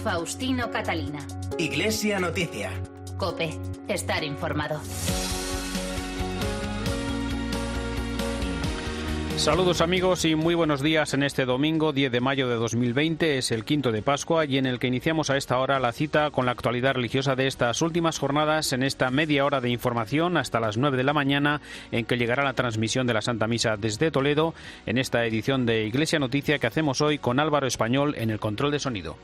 Faustino Catalina. Iglesia Noticia. COPE. Estar informado. Saludos amigos y muy buenos días en este domingo 10 de mayo de 2020, es el quinto de Pascua y en el que iniciamos a esta hora la cita con la actualidad religiosa de estas últimas jornadas en esta media hora de información hasta las 9 de la mañana en que llegará la transmisión de la Santa Misa desde Toledo en esta edición de Iglesia Noticia que hacemos hoy con Álvaro Español en el control de sonido.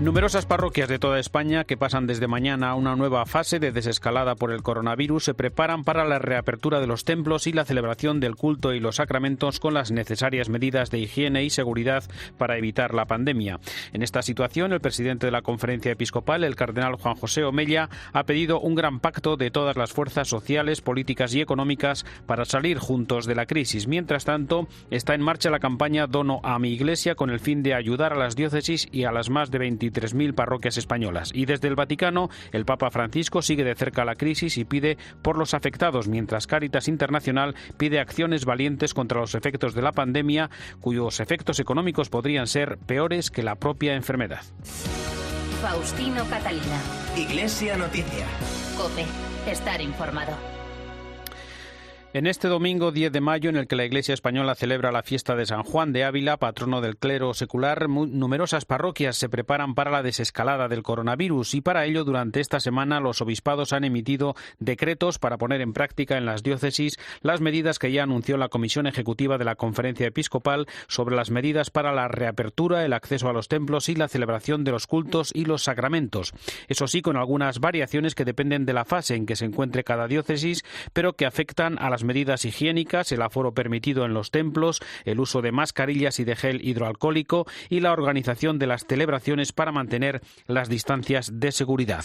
Numerosas parroquias de toda España que pasan desde mañana a una nueva fase de desescalada por el coronavirus se preparan para la reapertura de los templos y la celebración del culto y los sacramentos con las necesarias medidas de higiene y seguridad para evitar la pandemia. En esta situación, el presidente de la Conferencia Episcopal, el cardenal Juan José Omella, ha pedido un gran pacto de todas las fuerzas sociales, políticas y económicas para salir juntos de la crisis. Mientras tanto, está en marcha la campaña Dono a mi Iglesia con el fin de ayudar a las diócesis y a las más de 23.000 parroquias españolas. Y desde el Vaticano, el Papa Francisco sigue de cerca la crisis y pide por los afectados, mientras Cáritas Internacional pide acciones valientes contra los efectos de la pandemia, cuyos efectos económicos podrían ser peores que la propia enfermedad. Faustino Catalina. Iglesia Noticia. COPE. Estar informado. En este domingo 10 de mayo, en el que la Iglesia española celebra la fiesta de San Juan de Ávila, patrono del clero secular, numerosas parroquias se preparan para la desescalada del coronavirus y para ello durante esta semana los obispados han emitido decretos para poner en práctica en las diócesis las medidas que ya anunció la Comisión Ejecutiva de la Conferencia Episcopal sobre las medidas para la reapertura, el acceso a los templos y la celebración de los cultos y los sacramentos. Eso sí, con algunas variaciones que dependen de la fase en que se encuentre cada diócesis, pero que afectan a las medidas higiénicas, el aforo permitido en los templos, el uso de mascarillas y de gel hidroalcohólico y la organización de las celebraciones para mantener las distancias de seguridad.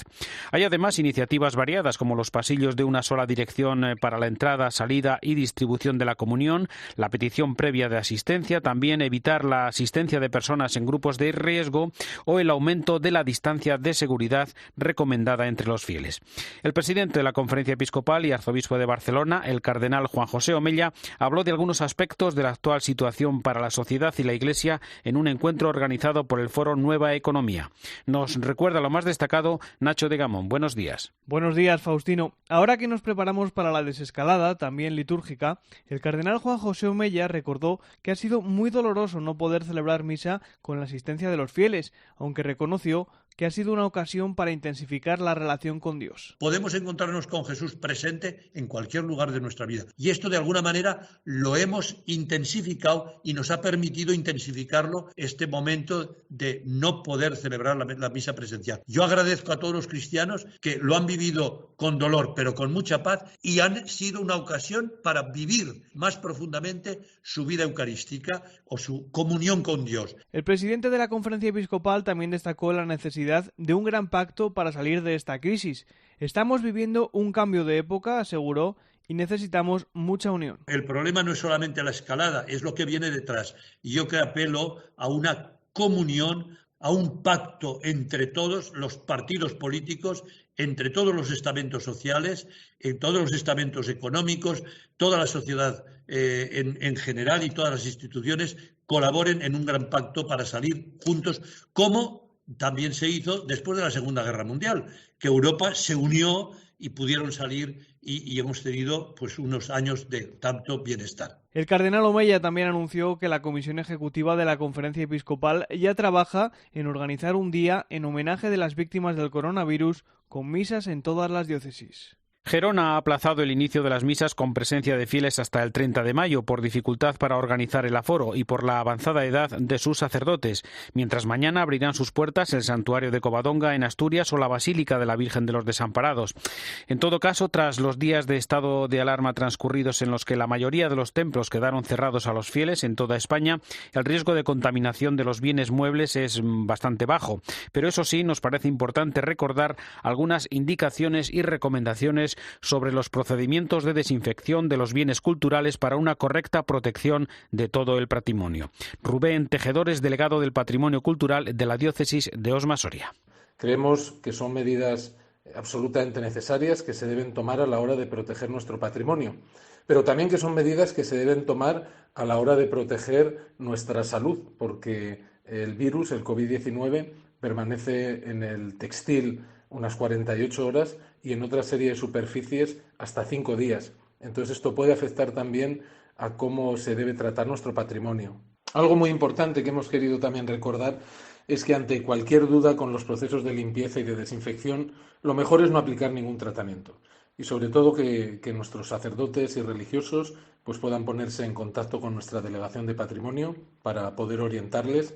Hay además iniciativas variadas como los pasillos de una sola dirección para la entrada, salida y distribución de la comunión, la petición previa de asistencia, también evitar la asistencia de personas en grupos de riesgo o el aumento de la distancia de seguridad recomendada entre los fieles. El presidente de la Conferencia Episcopal y arzobispo de Barcelona, el cardenal Juan José Omella, habló de algunos aspectos de la actual situación para la sociedad y la Iglesia en un encuentro organizado por el Foro Nueva Economía. Nos recuerda lo más destacado Nacho de Gamón. Buenos días. Buenos días, Faustino. Ahora que nos preparamos para la desescalada, también litúrgica, el cardenal Juan José Omella recordó que ha sido muy doloroso no poder celebrar misa con la asistencia de los fieles, aunque reconoció que ha sido una ocasión para intensificar la relación con Dios. Podemos encontrarnos con Jesús presente en cualquier lugar de nuestra vida. Y esto de alguna manera lo hemos intensificado y nos ha permitido intensificarlo este momento de no poder celebrar la misa presencial. Yo agradezco a todos los cristianos que lo han vivido con dolor, pero con mucha paz, y han sido una ocasión para vivir más profundamente su vida eucarística o su comunión con Dios. El presidente de la Conferencia Episcopal también destacó la necesidad de un gran pacto para salir de esta crisis. Estamos viviendo un cambio de época, aseguró, y necesitamos mucha unión. El problema no es solamente la escalada, es lo que viene detrás. Y yo que apelo a una comunión, a un pacto entre todos los partidos políticos, entre todos los estamentos sociales, en todos los estamentos económicos, toda la sociedad en general y todas las instituciones colaboren en un gran pacto para salir juntos, como también se hizo después de la Segunda Guerra Mundial, que Europa se unió y pudieron salir y hemos tenido pues unos años de tanto bienestar. El cardenal Omella también anunció que la Comisión Ejecutiva de la Conferencia Episcopal ya trabaja en organizar un día en homenaje de las víctimas del coronavirus con misas en todas las diócesis. Gerona ha aplazado el inicio de las misas con presencia de fieles hasta el 30 de mayo por dificultad para organizar el aforo y por la avanzada edad de sus sacerdotes, mientras mañana abrirán sus puertas el santuario de Covadonga en Asturias o la Basílica de la Virgen de los Desamparados. En todo caso, tras los días de estado de alarma transcurridos en los que la mayoría de los templos quedaron cerrados a los fieles en toda España, el riesgo de contaminación de los bienes muebles es bastante bajo. Pero eso sí, nos parece importante recordar algunas indicaciones y recomendaciones sobre los procedimientos de desinfección de los bienes culturales para una correcta protección de todo el patrimonio. Rubén Tejedor es delegado del Patrimonio Cultural de la Diócesis de Osma-Soria. Creemos que son medidas absolutamente necesarias que se deben tomar a la hora de proteger nuestro patrimonio, pero también que son medidas que se deben tomar a la hora de proteger nuestra salud, porque el virus, el COVID-19, permanece en el textil unas 48 horas y en otra serie de superficies hasta 5 días. Entonces esto puede afectar también a cómo se debe tratar nuestro patrimonio. Algo muy importante que hemos querido también recordar es que ante cualquier duda con los procesos de limpieza y de desinfección, lo mejor es no aplicar ningún tratamiento. Y sobre todo que nuestros sacerdotes y religiosos pues puedan ponerse en contacto con nuestra Delegación de Patrimonio para poder orientarles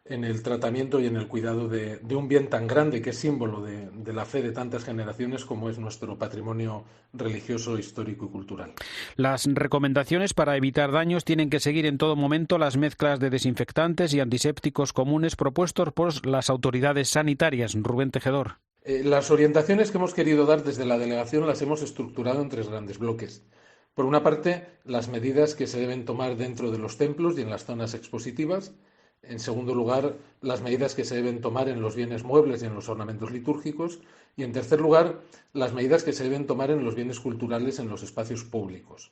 en el tratamiento y en el cuidado de un bien tan grande que es símbolo de la fe de tantas generaciones como es nuestro patrimonio religioso, histórico y cultural. Las recomendaciones para evitar daños tienen que seguir en todo momento las mezclas de desinfectantes y antisépticos comunes propuestos por las autoridades sanitarias. Rubén Tejedor. Las orientaciones que hemos querido dar desde la delegación las hemos estructurado en 3 grandes bloques. Por una parte, las medidas que se deben tomar dentro de los templos y en las zonas expositivas. En segundo lugar, las medidas que se deben tomar en los bienes muebles y en los ornamentos litúrgicos. Y en tercer lugar, las medidas que se deben tomar en los bienes culturales en los espacios públicos.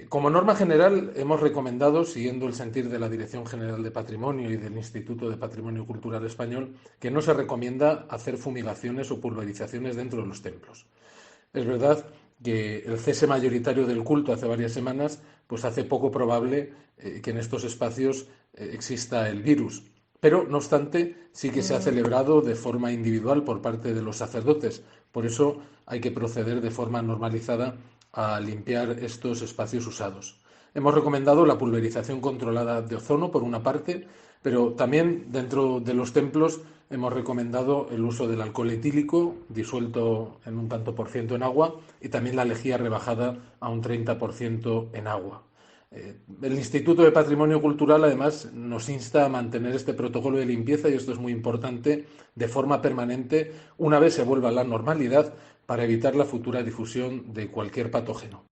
Como norma general, hemos recomendado, siguiendo el sentir de la Dirección General de Patrimonio y del Instituto de Patrimonio Cultural Español, que no se recomienda hacer fumigaciones o pulverizaciones dentro de los templos. Es verdad que el cese mayoritario del culto hace varias semanas pues hace poco probable que en estos espacios exista el virus. Pero, no obstante, sí que se ha celebrado de forma individual por parte de los sacerdotes. Por eso hay que proceder de forma normalizada a limpiar estos espacios usados. Hemos recomendado la pulverización controlada de ozono, por una parte, pero también dentro de los templos hemos recomendado el uso del alcohol etílico, disuelto en un tanto por ciento en agua, y también la lejía rebajada a un 30% en agua. El Instituto de Patrimonio Cultural, además, nos insta a mantener este protocolo de limpieza, y esto es muy importante, de forma permanente, una vez se vuelva a la normalidad, para evitar la futura difusión de cualquier patógeno.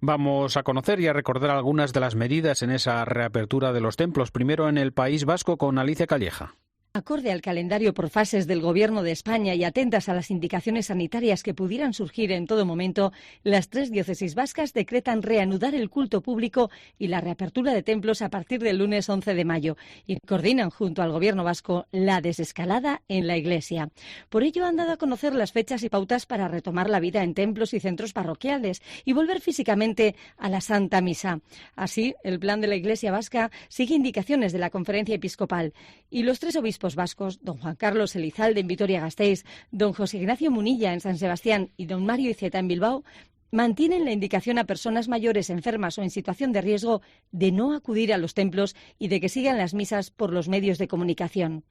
Vamos a conocer y a recordar algunas de las medidas en esa reapertura de los templos. Primero en el País Vasco con Alicia Calleja. Acorde al calendario por fases del Gobierno de España y atentas a las indicaciones sanitarias que pudieran surgir en todo momento, las 3 diócesis vascas decretan reanudar el culto público y la reapertura de templos a partir del lunes 11 de mayo y coordinan junto al Gobierno vasco la desescalada en la Iglesia. Por ello han dado a conocer las fechas y pautas para retomar la vida en templos y centros parroquiales y volver físicamente a la Santa Misa. Así, el plan de la Iglesia vasca sigue indicaciones de la Conferencia Episcopal y los 3 obispos vascos, don Juan Carlos Elizalde en Vitoria-Gasteiz, don José Ignacio Munilla en San Sebastián y don Mario Iceta en Bilbao, mantienen la indicación a personas mayores, enfermas o en situación de riesgo de no acudir a los templos y de que sigan las misas por los medios de comunicación.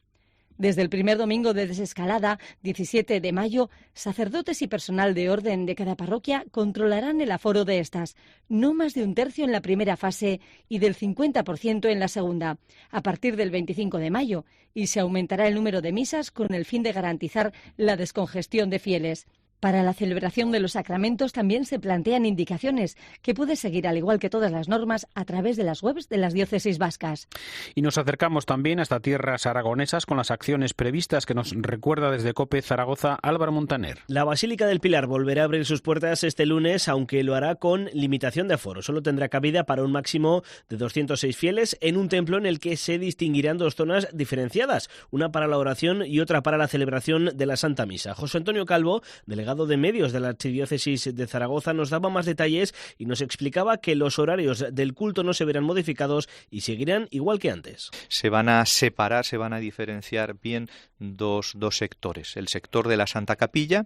Desde el primer domingo de desescalada, 17 de mayo, sacerdotes y personal de orden de cada parroquia controlarán el aforo de estas, no más de 1/3 en la primera fase y del 50% en la segunda, a partir del 25 de mayo, y se aumentará el número de misas con el fin de garantizar la descongestión de fieles. Para la celebración de los sacramentos también se plantean indicaciones que puede seguir, al igual que todas las normas, a través de las webs de las diócesis vascas. Y nos acercamos también hasta tierras aragonesas con las acciones previstas que nos recuerda desde COPE Zaragoza Álvaro Montaner. La Basílica del Pilar volverá a abrir sus puertas este lunes, aunque lo hará con limitación de aforo. Solo tendrá cabida para un máximo de 206 fieles en un templo en el que se distinguirán 2 zonas diferenciadas, una para la oración y otra para la celebración de la Santa Misa. José Antonio Calvo, delegado de medios de la Archidiócesis de Zaragoza, nos daba más detalles y nos explicaba que los horarios del culto no se verán modificados y seguirán igual que antes. Se van a separar, se van a diferenciar bien dos sectores. El sector de la Santa Capilla,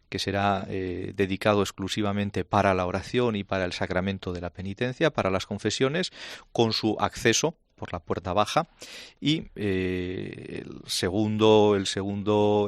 que será dedicado exclusivamente para la oración y para el sacramento de la penitencia, para las confesiones, con su acceso por la puerta baja, y el segundo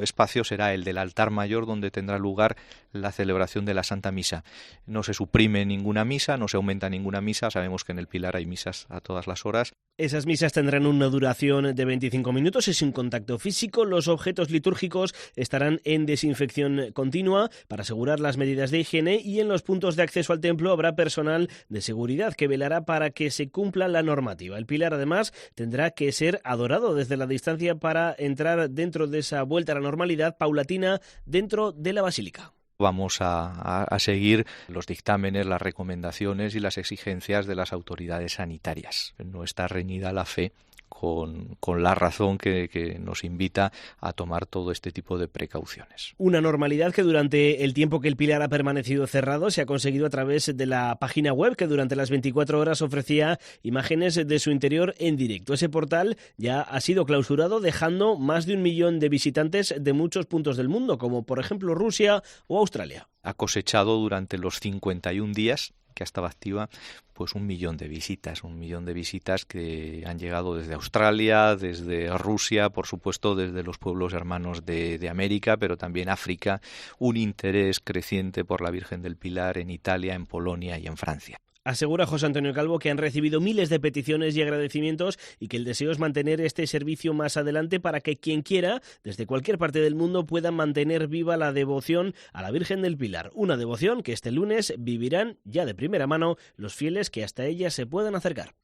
espacio será el del altar mayor, donde tendrá lugar la celebración de la Santa Misa. No se suprime ninguna misa, no se aumenta ninguna misa, sabemos que en el Pilar hay misas a todas las horas. Esas misas tendrán una duración de 25 minutos y sin contacto físico. Los objetos litúrgicos estarán en desinfección continua para asegurar las medidas de higiene, y en los puntos de acceso al templo habrá personal de seguridad que velará para que se cumpla la normativa. El Pilar, además, tendrá que ser adorado desde la distancia para entrar dentro de esa vuelta a la normalidad paulatina dentro de la Basílica. Vamos a seguir los dictámenes, las recomendaciones y las exigencias de las autoridades sanitarias. No está reñida la fe con la razón que nos invita a tomar todo este tipo de precauciones. Una normalidad que durante el tiempo que el Pilar ha permanecido cerrado se ha conseguido a través de la página web que durante las 24 horas ofrecía imágenes de su interior en directo. Ese portal ya ha sido clausurado, dejando más de 1 millón de visitantes de muchos puntos del mundo, como por ejemplo Rusia o Australia. Ha cosechado durante los 51 días que estaba activa, pues 1 millón de visitas, que han llegado desde Australia, desde Rusia, por supuesto desde los pueblos hermanos de América, pero también África, un interés creciente por la Virgen del Pilar en Italia, en Polonia y en Francia. Asegura José Antonio Calvo que han recibido miles de peticiones y agradecimientos y que el deseo es mantener este servicio más adelante para que quien quiera, desde cualquier parte del mundo, pueda mantener viva la devoción a la Virgen del Pilar. Una devoción que este lunes vivirán ya de primera mano los fieles que hasta ella se puedan acercar.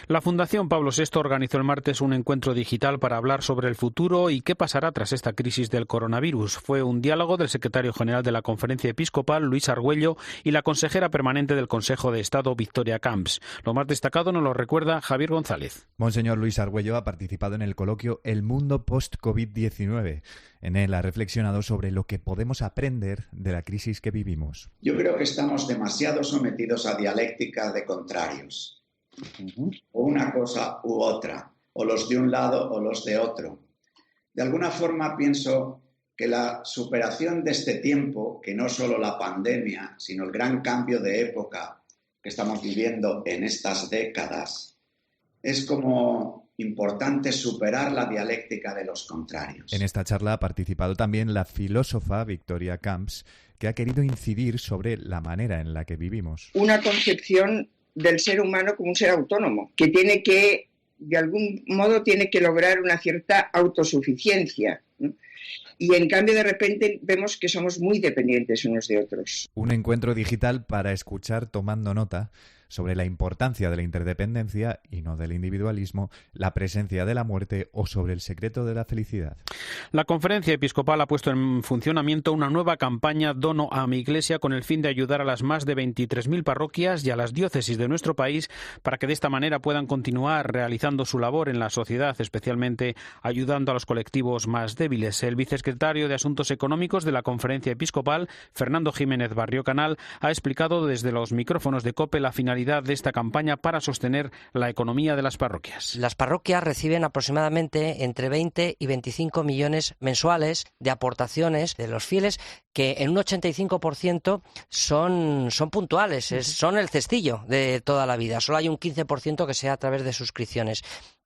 La Fundación Pablo VI organizó el martes un encuentro digital para hablar sobre el futuro y qué pasará tras esta crisis del coronavirus. Fue un diálogo del secretario general de la Conferencia Episcopal, Luis Argüello, y la consejera permanente del Consejo de Estado, Victoria Camps. Lo más destacado nos lo recuerda Javier González. Monseñor Luis Argüello ha participado en el coloquio El mundo post-COVID-19. En él ha reflexionado sobre lo que podemos aprender de la crisis que vivimos. Yo creo que estamos demasiado sometidos a dialéctica de contrarios. O una cosa u otra, o los de un lado o los de otro. De alguna forma pienso que la superación de este tiempo, que no solo la pandemia, sino el gran cambio de época que estamos viviendo en estas décadas, es como importante superar la dialéctica de los contrarios. En esta charla ha participado también la filósofa Victoria Camps, que ha querido incidir sobre la manera en la que vivimos. Una concepción del ser humano como un ser autónomo, que tiene que, de algún modo, tiene que lograr una cierta autosuficiencia, ¿no? Y en cambio, de repente, vemos que somos muy dependientes unos de otros. Un encuentro digital para escuchar tomando nota sobre la importancia de la interdependencia y no del individualismo, la presencia de la muerte o sobre el secreto de la felicidad. La Conferencia Episcopal ha puesto en funcionamiento una nueva campaña Dono a mi Iglesia con el fin de ayudar a las más de 23.000 parroquias y a las diócesis de nuestro país para que de esta manera puedan continuar realizando su labor en la sociedad, especialmente ayudando a los colectivos más débiles. El vicesecretario de Asuntos Económicos de la Conferencia Episcopal, Fernando Jiménez Barrio Canal, ha explicado desde los micrófonos de COPE la finalidad de esta campaña para sostener la economía de las parroquias. Las parroquias reciben aproximadamente entre 20 y 25 millones mensuales de aportaciones de los fieles, que en un 85% son puntuales, son el cestillo de toda la vida. Solo hay un 15% que sea a través de suscripciones.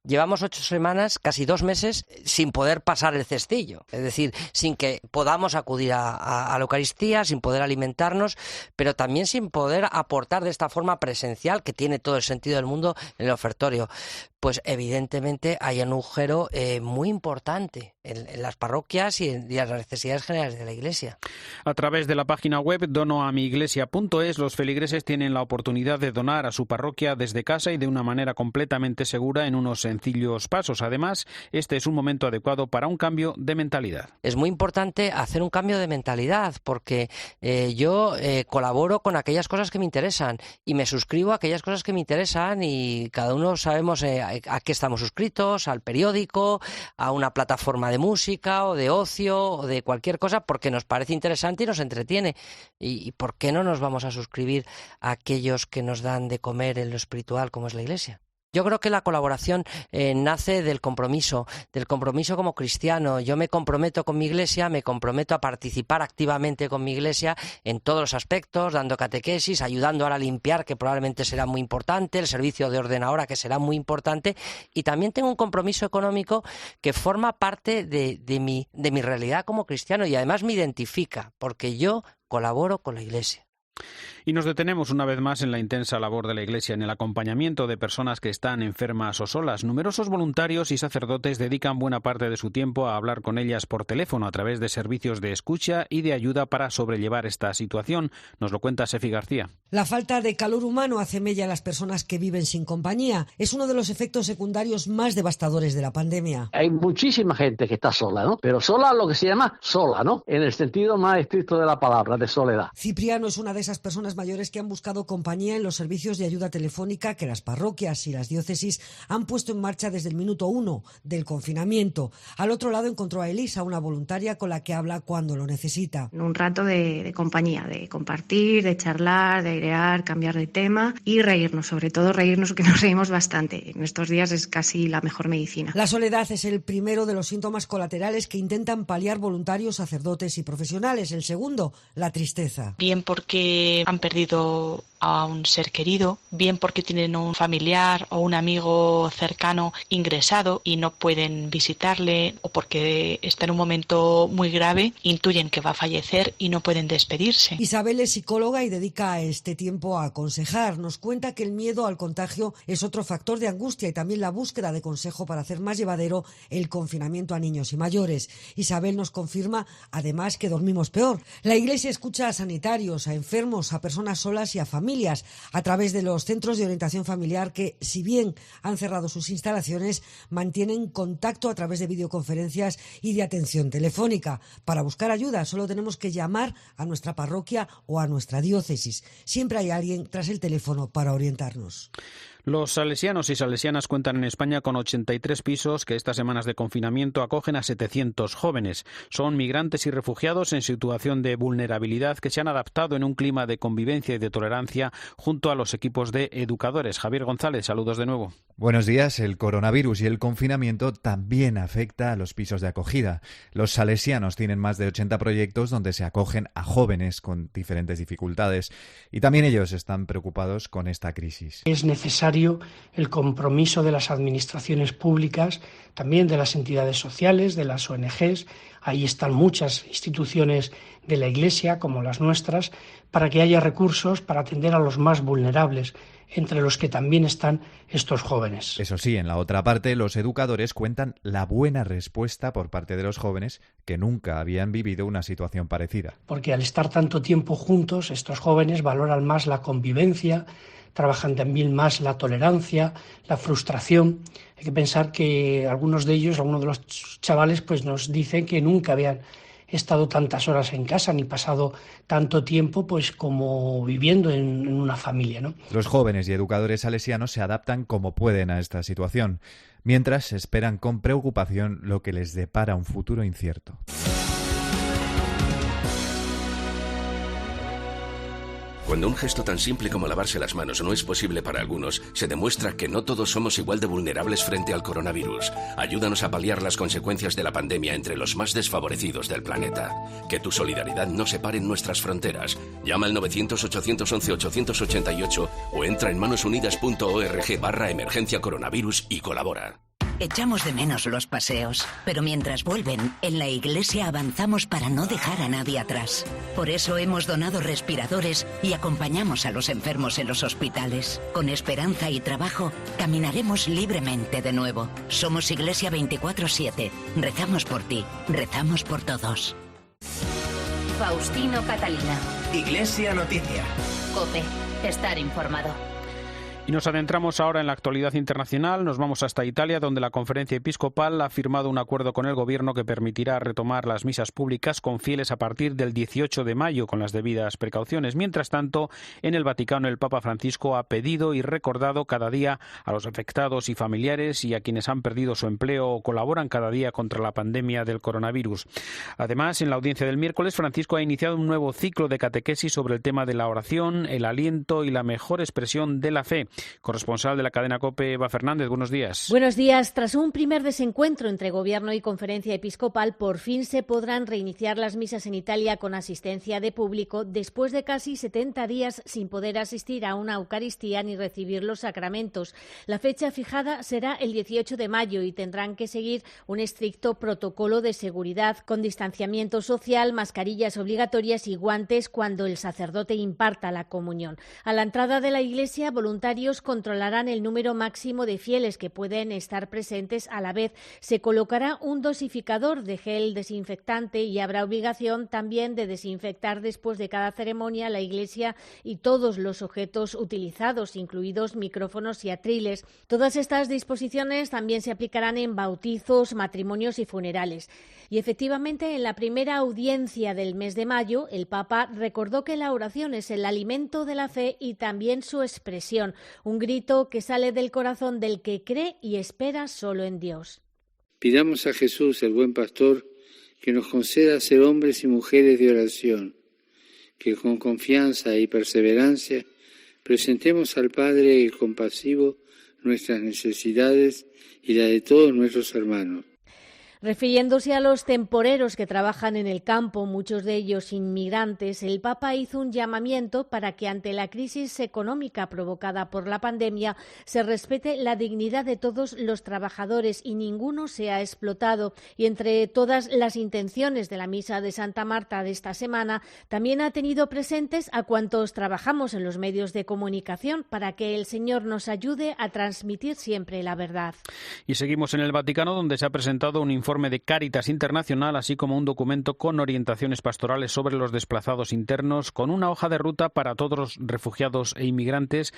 Llevamos 8 semanas, casi 2 meses, sin poder pasar el cestillo. Es decir, sin que podamos acudir a la Eucaristía, sin poder alimentarnos, pero también sin poder aportar de esta forma presencial, que tiene todo el sentido del mundo, en el ofertorio. Pues evidentemente hay un agujero muy importante en las parroquias y en las necesidades generales de la Iglesia. A través de la página web donoamiiglesia.es, los feligreses tienen la oportunidad de donar a su parroquia desde casa y de una manera completamente segura en unos sencillos pasos. Además, este es un momento adecuado para un cambio de mentalidad. Es muy importante hacer un cambio de mentalidad porque yo colaboro con aquellas cosas que me interesan y me suscribo a aquellas cosas que me interesan, y cada uno sabemos a qué estamos suscritos, al periódico, a una plataforma de música o de ocio o de cualquier cosa, porque nos parece interesante y nos entretiene. ¿Y por qué no nos vamos a suscribir a aquellos que nos dan de comer en lo espiritual, como es la Iglesia? Yo creo que la colaboración nace del compromiso como cristiano. Yo me comprometo con mi Iglesia, me comprometo a participar activamente con mi Iglesia en todos los aspectos, dando catequesis, ayudando ahora a limpiar, que probablemente será muy importante, el servicio de orden ahora, que será muy importante, y también tengo un compromiso económico que forma parte de mi realidad como cristiano, y además me identifica, porque yo colaboro con la Iglesia. Y nos detenemos una vez más en la intensa labor de la Iglesia en el acompañamiento de personas que están enfermas o solas. Numerosos voluntarios y sacerdotes dedican buena parte de su tiempo a hablar con ellas por teléfono a través de servicios de escucha y de ayuda para sobrellevar esta situación. Nos lo cuenta Sefi García. La falta de calor humano hace mella a las personas que viven sin compañía. Es uno de los efectos secundarios más devastadores de la pandemia. Hay muchísima gente que está sola, ¿no? Pero sola, lo que se llama sola, ¿no? En el sentido más estricto de la palabra, de soledad. Cipriano es una de esas personas mayores que han buscado compañía en los servicios de ayuda telefónica que las parroquias y las diócesis han puesto en marcha desde el minuto 1 del confinamiento. Al otro lado encontró a Elisa, una voluntaria con la que habla cuando lo necesita. Un rato de compañía, de compartir, de charlar, de airear, cambiar de tema y reírnos, sobre todo reírnos, que nos reímos bastante. En estos días es casi la mejor medicina. La soledad es el primero de los síntomas colaterales que intentan paliar voluntarios, sacerdotes y profesionales. El segundo, la tristeza. Bien porque han perdido a un ser querido, bien porque tienen un familiar o un amigo cercano ingresado y no pueden visitarle, o porque está en un momento muy grave, intuyen que va a fallecer y no pueden despedirse. Isabel es psicóloga y dedica este tiempo a aconsejar. Nos cuenta que el miedo al contagio es otro factor de angustia y también la búsqueda de consejo para hacer más llevadero el confinamiento a niños y mayores. Isabel nos confirma además que dormimos peor. La Iglesia escucha a sanitarios, a enfermos, a personas solas y a familias a través de los centros de orientación familiar que, si bien han cerrado sus instalaciones, mantienen contacto a través de videoconferencias y de atención telefónica. Para buscar ayuda solo tenemos que llamar a nuestra parroquia o a nuestra diócesis. Siempre hay alguien tras el teléfono para orientarnos. Los salesianos y salesianas cuentan en España con 83 pisos que estas semanas de confinamiento acogen a 700 jóvenes. Son migrantes y refugiados en situación de vulnerabilidad que se han adaptado en un clima de convivencia y de tolerancia junto a los equipos de educadores. Javier González, saludos de nuevo. Buenos días. El coronavirus y el confinamiento también afecta a los pisos de acogida. Los salesianos tienen más de 80 proyectos donde se acogen a jóvenes con diferentes dificultades y también ellos están preocupados con esta crisis. Es necesario el compromiso de las administraciones públicas, también de las entidades sociales, de las ONGs. Ahí están muchas instituciones de la Iglesia, como las nuestras, para que haya recursos para atender a los más vulnerables, entre los que también están estos jóvenes. Eso sí, en la otra parte, los educadores cuentan la buena respuesta por parte de los jóvenes que nunca habían vivido una situación parecida. Porque al estar tanto tiempo juntos, estos jóvenes valoran más la convivencia, trabajan también más la tolerancia, la frustración. Hay que pensar que algunos de ellos, algunos de los chavales, pues nos dicen que nunca habían estado tantas horas en casa ni pasado tanto tiempo pues como viviendo en una familia, ¿no? Los jóvenes y educadores salesianos se adaptan como pueden a esta situación, mientras esperan con preocupación lo que les depara un futuro incierto. Cuando un gesto tan simple como lavarse las manos no es posible para algunos, se demuestra que no todos somos igual de vulnerables frente al coronavirus. Ayúdanos a paliar las consecuencias de la pandemia entre los más desfavorecidos del planeta. Que tu solidaridad no separe nuestras fronteras. Llama al 900-811-888 o entra en manosunidas.org/emergencia coronavirus y colabora. Echamos de menos los paseos, pero mientras vuelven, en la Iglesia avanzamos para no dejar a nadie atrás. Por eso hemos donado respiradores y acompañamos a los enfermos en los hospitales. Con esperanza y trabajo, caminaremos libremente de nuevo. Somos Iglesia 24/7. Rezamos por ti, rezamos por todos. Faustino Catalina. Iglesia Noticia. COPE. Estar informado. Y nos adentramos ahora en la actualidad internacional. Nos vamos hasta Italia, donde la Conferencia Episcopal ha firmado un acuerdo con el gobierno que permitirá retomar las misas públicas con fieles a partir del 18 de mayo, con las debidas precauciones. Mientras tanto, en el Vaticano, el Papa Francisco ha pedido y recordado cada día a los afectados y familiares y a quienes han perdido su empleo o colaboran cada día contra la pandemia del coronavirus. Además, en la audiencia del miércoles, Francisco ha iniciado un nuevo ciclo de catequesis sobre el tema de la oración, el aliento y la mejor expresión de la fe. Corresponsal de la cadena COPE, Eva Fernández, buenos días. Buenos días. Tras un primer desencuentro entre Gobierno y Conferencia Episcopal, por fin se podrán reiniciar las misas en Italia con asistencia de público después de casi 70 días sin poder asistir a una Eucaristía ni recibir los sacramentos. La fecha fijada será el 18 de mayo y tendrán que seguir un estricto protocolo de seguridad con distanciamiento social, mascarillas obligatorias y guantes cuando el sacerdote imparta la comunión. A la entrada de la iglesia, voluntarios voluntarios controlarán el número máximo de fieles que pueden estar presentes a la vez. Se colocará un dosificador de gel desinfectante y habrá obligación también de desinfectar después de cada ceremonia la iglesia y todos los objetos utilizados, incluidos micrófonos y atriles. Todas estas disposiciones también se aplicarán en bautizos, matrimonios y funerales. Y efectivamente, en la primera audiencia del mes de mayo, el Papa recordó que la oración es el alimento de la fe y también su expresión, un grito que sale del corazón del que cree y espera solo en Dios. Pidamos a Jesús, el buen pastor, que nos conceda ser hombres y mujeres de oración, que con confianza y perseverancia presentemos al Padre el compasivo nuestras necesidades y la de todos nuestros hermanos. Refiriéndose a los temporeros que trabajan en el campo, muchos de ellos inmigrantes, el Papa hizo un llamamiento para que ante la crisis económica provocada por la pandemia se respete la dignidad de todos los trabajadores y ninguno sea explotado. Y entre todas las intenciones de la misa de Santa Marta de esta semana, también ha tenido presentes a cuantos trabajamos en los medios de comunicación para que el Señor nos ayude a transmitir siempre la verdad. Y seguimos en el Vaticano, donde se ha presentado un informe de Cáritas Internacional, así como un documento con orientaciones pastorales sobre los desplazados internos, con una hoja de ruta para todos los refugiados e inmigrantes,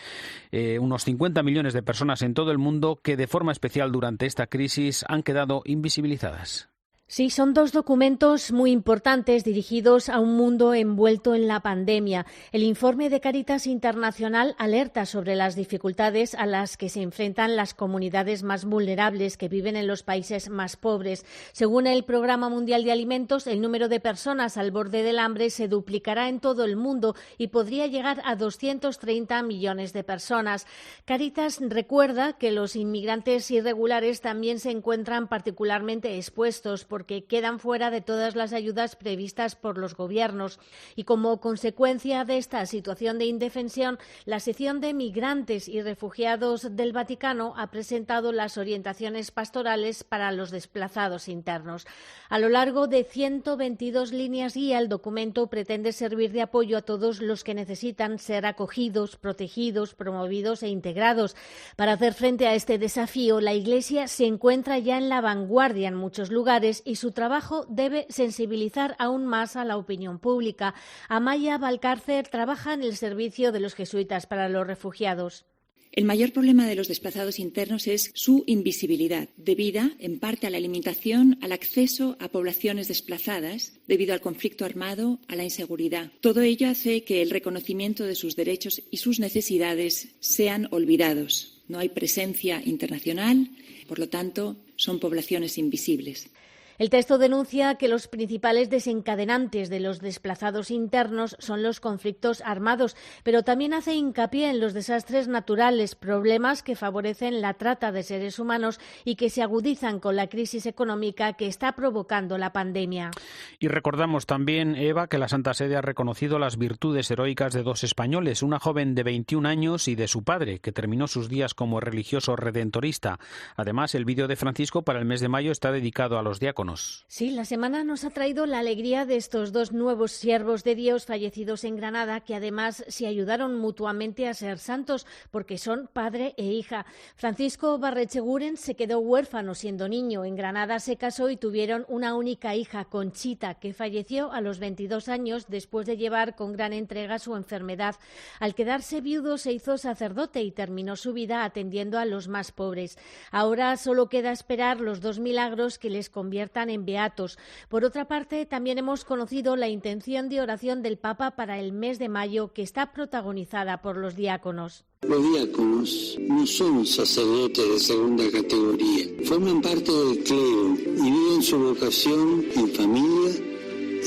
unos 50 millones de personas en todo el mundo que de forma especial durante esta crisis han quedado invisibilizadas. Sí, son dos documentos muy importantes dirigidos a un mundo envuelto en la pandemia. El informe de Cáritas Internacional alerta sobre las dificultades a las que se enfrentan las comunidades más vulnerables que viven en los países más pobres. Según el Programa Mundial de Alimentos, el número de personas al borde del hambre se duplicará en todo el mundo y podría llegar a 230 millones de personas. Cáritas recuerda que los inmigrantes irregulares también se encuentran particularmente expuestos porque quedan fuera de todas las ayudas previstas por los gobiernos. Y como consecuencia de esta situación de indefensión, la sección de migrantes y refugiados del Vaticano ha presentado las orientaciones pastorales para los desplazados internos. A lo largo de 122 líneas guía, el documento pretende servir de apoyo a todos los que necesitan ser acogidos, protegidos, promovidos e integrados. Para hacer frente a este desafío, la Iglesia se encuentra ya en la vanguardia en muchos lugares y su trabajo debe sensibilizar aún más a la opinión pública. Amaya Valcárcer trabaja en el servicio de los jesuitas para los refugiados. El mayor problema de los desplazados internos es su invisibilidad, debida en parte a la limitación al acceso a poblaciones desplazadas, debido al conflicto armado, a la inseguridad. Todo ello hace que el reconocimiento de sus derechos y sus necesidades sean olvidados. No hay presencia internacional, por lo tanto, son poblaciones invisibles. El texto denuncia que los principales desencadenantes de los desplazados internos son los conflictos armados, pero también hace hincapié en los desastres naturales, problemas que favorecen la trata de seres humanos y que se agudizan con la crisis económica que está provocando la pandemia. Y recordamos también, Eva, que la Santa Sede ha reconocido las virtudes heroicas de dos españoles, una joven de 21 años y de su padre, que terminó sus días como religioso redentorista. Además, el vídeo de Francisco para el mes de mayo está dedicado a los diáconos. Sí, la semana nos ha traído la alegría de estos dos nuevos siervos de Dios fallecidos en Granada, que además se ayudaron mutuamente a ser santos, porque son padre e hija. Francisco Barrecheguren se quedó huérfano siendo niño. En Granada se casó y tuvieron una única hija, Conchita, que falleció a los 22 años después de llevar con gran entrega su enfermedad. Al quedarse viudo se hizo sacerdote y terminó su vida atendiendo a los más pobres. Ahora solo queda esperar los 2 milagros que les conviertan en beatos. Por otra parte, también hemos conocido la intención de oración del Papa para el mes de mayo, que está protagonizada por los diáconos. Los diáconos no son sacerdotes de segunda categoría, forman parte del clero y viven su vocación en familia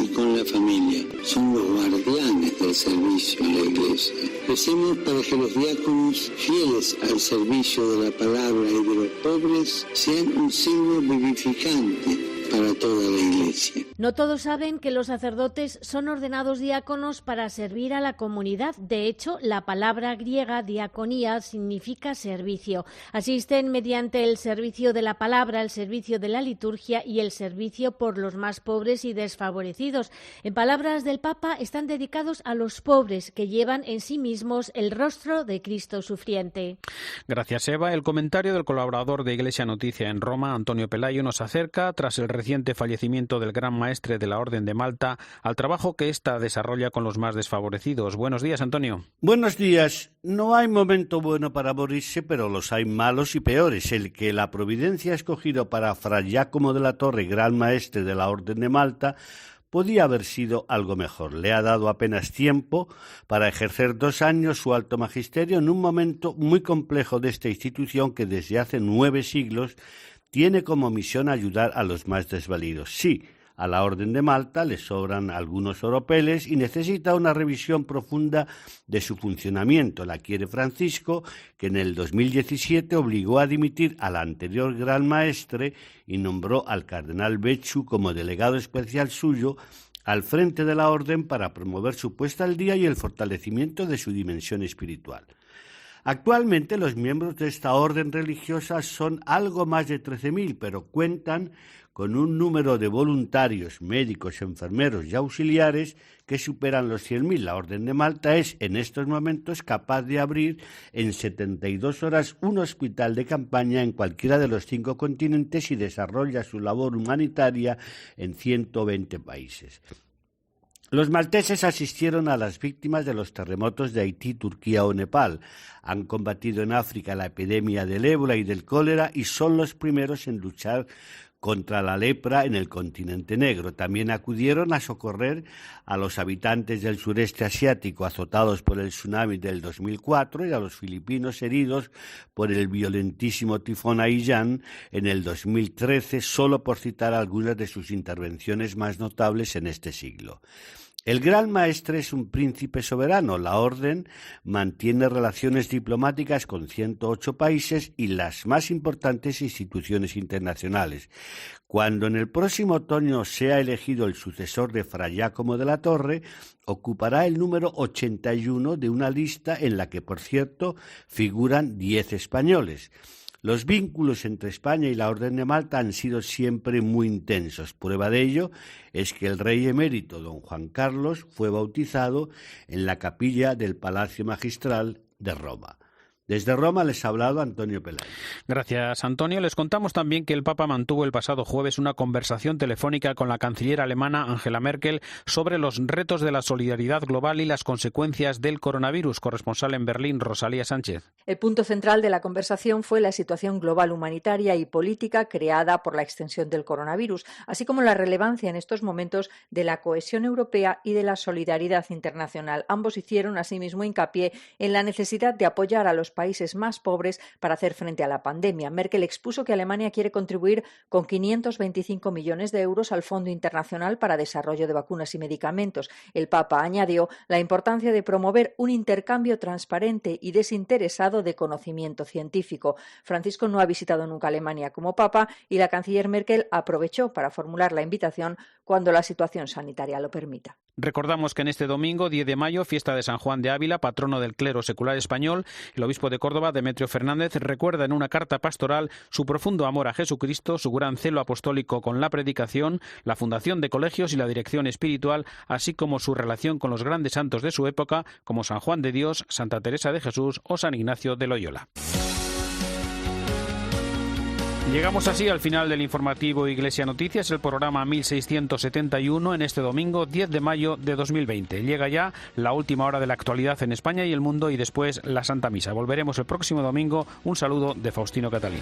y con la familia. Son los guardianes del servicio a la Iglesia. Recemos para que los diáconos, fieles al servicio de la palabra y de los pobres, sean un signo vivificante para toda la Iglesia. No todos saben que los sacerdotes son ordenados diáconos para servir a la comunidad. De hecho, la palabra griega diaconía significa servicio. Asisten mediante el servicio de la palabra, el servicio de la liturgia y el servicio por los más pobres y desfavorecidos. En palabras del Papa, están dedicados a los pobres que llevan en sí mismos el rostro de Cristo sufriente. Gracias, Eva. El comentario del colaborador de Iglesia Noticia en Roma, Antonio Pelayo, nos acerca, tras el reciente fallecimiento del gran maestre de la Orden de Malta, al trabajo que ésta desarrolla con los más desfavorecidos. Buenos días, Antonio. Buenos días. No hay momento bueno para morirse, pero los hay malos y peores. El que la providencia ha escogido para Fray Giacomo de la Torre, gran maestre de la Orden de Malta, podía haber sido algo mejor. Le ha dado apenas tiempo para ejercer 2 años su alto magisterio en un momento muy complejo de esta institución que desde hace 9 siglos tiene como misión ayudar a los más desvalidos. Sí, a la Orden de Malta le sobran algunos oropeles y necesita una revisión profunda de su funcionamiento. La quiere Francisco, que en el 2017 obligó a dimitir al anterior gran maestre y nombró al cardenal Becciu como delegado especial suyo al frente de la Orden para promover su puesta al día y el fortalecimiento de su dimensión espiritual. Actualmente los miembros de esta orden religiosa son algo más de 13.000, pero cuentan con un número de voluntarios, médicos, enfermeros y auxiliares que superan los 100.000. La Orden de Malta es en estos momentos capaz de abrir en 72 horas un hospital de campaña en cualquiera de los 5 continentes y desarrolla su labor humanitaria en 120 países. Los malteses asistieron a las víctimas de los terremotos de Haití, Turquía o Nepal. Han combatido en África la epidemia del ébola y del cólera y son los primeros en luchar contra la lepra en el continente negro. También acudieron a socorrer a los habitantes del sureste asiático azotados por el tsunami del 2004 y a los filipinos heridos por el violentísimo tifón Haiyan en el 2013, solo por citar algunas de sus intervenciones más notables en este siglo. El gran maestre es un príncipe soberano. La Orden mantiene relaciones diplomáticas con 108 países y las más importantes instituciones internacionales. Cuando en el próximo otoño sea elegido el sucesor de Fray Giacomo de la Torre, ocupará el número 81 de una lista en la que, por cierto, figuran 10 españoles. Los vínculos entre España y la Orden de Malta han sido siempre muy intensos. Prueba de ello es que el rey emérito, don Juan Carlos, fue bautizado en la capilla del Palacio Magistral de Roma. Desde Roma les ha hablado Antonio Pelayo. Gracias, Antonio. Les contamos también que el Papa mantuvo el pasado jueves una conversación telefónica con la canciller alemana Angela Merkel sobre los retos de la solidaridad global y las consecuencias del coronavirus. Corresponsal en Berlín, Rosalía Sánchez. El punto central de la conversación fue la situación global humanitaria y política creada por la extensión del coronavirus, así como la relevancia en estos momentos de la cohesión europea y de la solidaridad internacional. Ambos hicieron asimismo hincapié en la necesidad de apoyar a los países más pobres para hacer frente a la pandemia. Merkel expuso que Alemania quiere contribuir con 525 millones de euros al Fondo Internacional para Desarrollo de Vacunas y Medicamentos. El Papa añadió la importancia de promover un intercambio transparente y desinteresado de conocimiento científico. Francisco no ha visitado nunca Alemania como Papa y la canciller Merkel aprovechó para formular la invitación cuando la situación sanitaria lo permita. Recordamos que en este domingo, 10 de mayo, fiesta de San Juan de Ávila, patrono del clero secular español, el obispo de Córdoba, Demetrio Fernández, recuerda en una carta pastoral su profundo amor a Jesucristo, su gran celo apostólico con la predicación, la fundación de colegios y la dirección espiritual, así como su relación con los grandes santos de su época, como San Juan de Dios, Santa Teresa de Jesús o San Ignacio de Loyola. Llegamos así al final del informativo Iglesia Noticias, el programa 1671 en este domingo 10 de mayo de 2020. Llega ya la última hora de la actualidad en España y el mundo y después la Santa Misa. Volveremos el próximo domingo. Un saludo de Faustino Catalina.